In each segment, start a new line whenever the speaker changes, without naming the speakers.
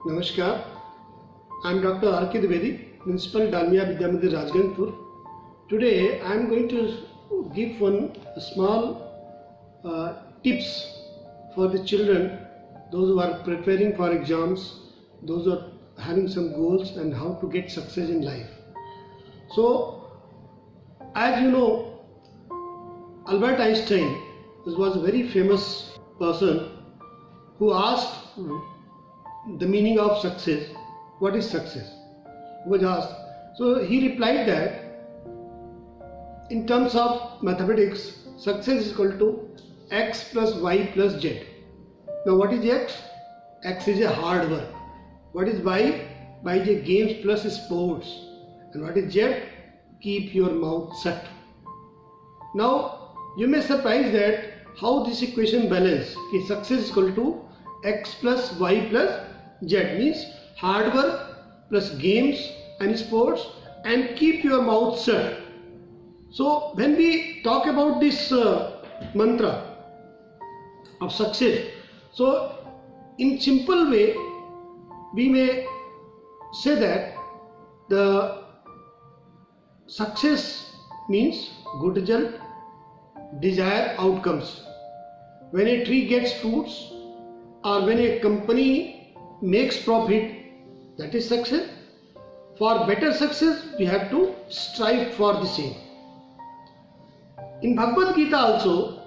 Namaskar, I am Dr. R.K. Dwivedi, Principal Dalmia Vidya Mandir Rajganjpur. Today I am going to give one small tips for the children, those who are preparing for exams, those who are having some goals and how to get success in life. So, as you know, Albert Einstein was a very famous person who asked the meaning of success. What is success? He was asked. So he replied that in terms of mathematics, success is equal to x plus y plus z. Now what is x? X is a hard work. What is y? Y is a games plus sports. And what is z? Keep your mouth shut. Now you may surprise that how this equation balance. Success is equal to x plus y plus z means hard work plus games and sports and keep your mouth shut. So when we talk about this mantra of success, so in simple way we may say that the success means good result, desired outcomes. When a tree gets fruits or when a company makes profit, that is success. For better success, we have to strive for the same. In Bhagavad Gita also,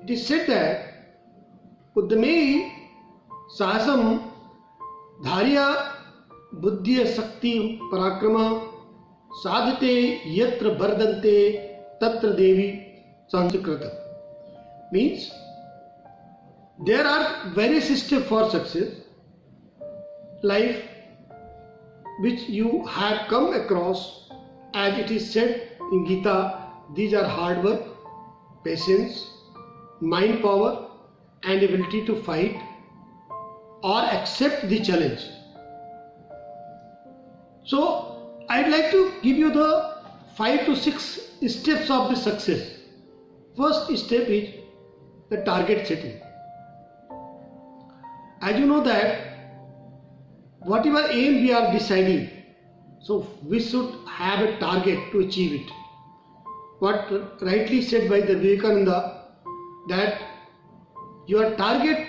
it is said that Uddame Sahasam Dharya Buddhya Sakti Parakrama Sadhate Yatra Bardante Tatra Devi Sanskritam. Means there are various steps for success. Life which you have come across, as it is said in Gita, these are hard work, patience, mind power and ability to fight or accept the challenge. So I'd like to give you the 5 to 6 steps of the success. First step is the target setting. As you know that whatever aim we are deciding, so we should have a target to achieve it. What rightly said by the Vivekananda, that your target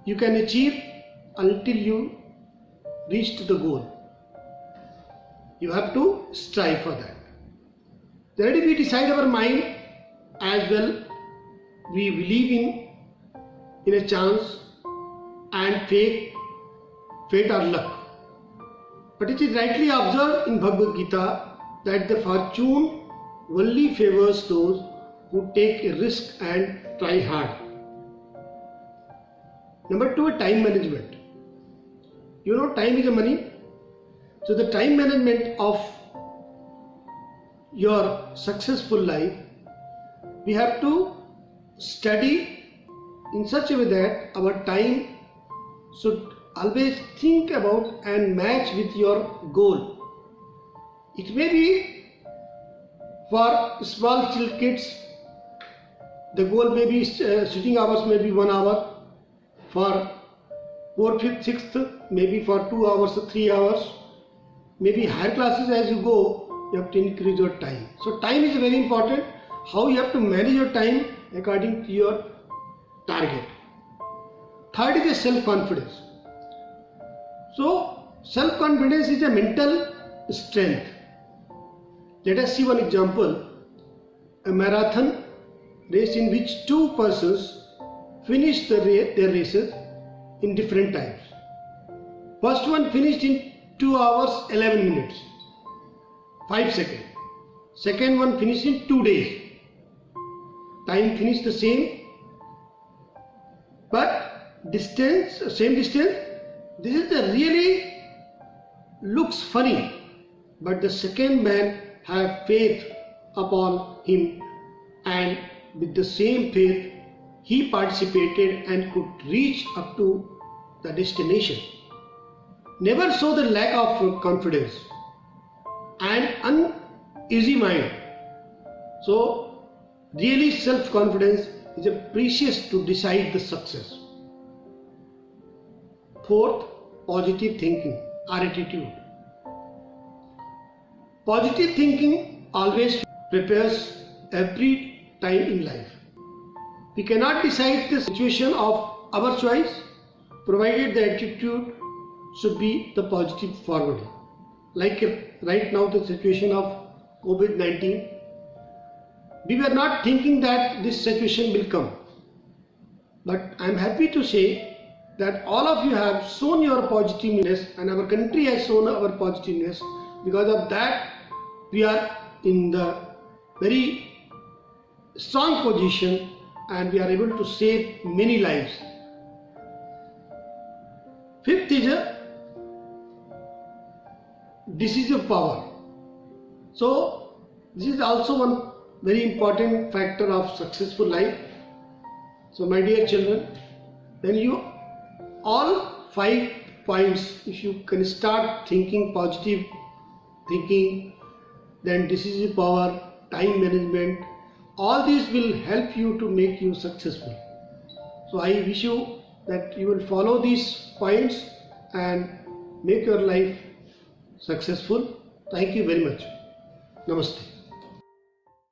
you can achieve until you reach to the goal. You have to strive for that. Then we decide our mind as well. We believe in a chance and fate or luck. But it is rightly observed in Bhagavad Gita that the fortune only favors those who take a risk and try hard. Number 2, time management. You know, time is a money. So the time management of your successful life, we have to study in such a way that our time should always think about and match with your goal. It may be for small kids, the goal may be sitting hours may be 1 hour, for 4th, 5th, 6th, maybe for 2 hours or 3 hours, maybe higher classes. As you go, you have to increase your time. So time is very important. How you have to manage your time according to your target. Third is self-confidence. So self-confidence is a mental strength. Let us see one example. A marathon race in which 2 persons finished their races in different times. First one finished in 2 hours 11 minutes 5 seconds. Second one finished in 2 days. Time finished the same, but distance, same distance. This is the really looks funny, but the second man have faith upon him, and with the same faith he participated and could reach up to the destination. Never show the lack of confidence and uneasy mind. So really self-confidence is a precious to decide the success. Fourth, positive thinking, our attitude. Positive thinking always prepares every time in life. We cannot decide the situation of our choice, provided the attitude should be the positive forward. Like right now the situation of COVID-19, we were not thinking that this situation will come. But I am happy to say that all of you have shown your positiveness and our country has shown our positiveness. Because of that, we are in the very strong position and we are able to save many lives. Fifth is a decisive power. So this is also one very important factor of successful life. So my dear children, when you all 5 points, if you can start thinking positive thinking, then decisive power, time management, all these will help you to make you successful. So I wish you that you will follow these points and make your life successful. Thank you very much. Namaste.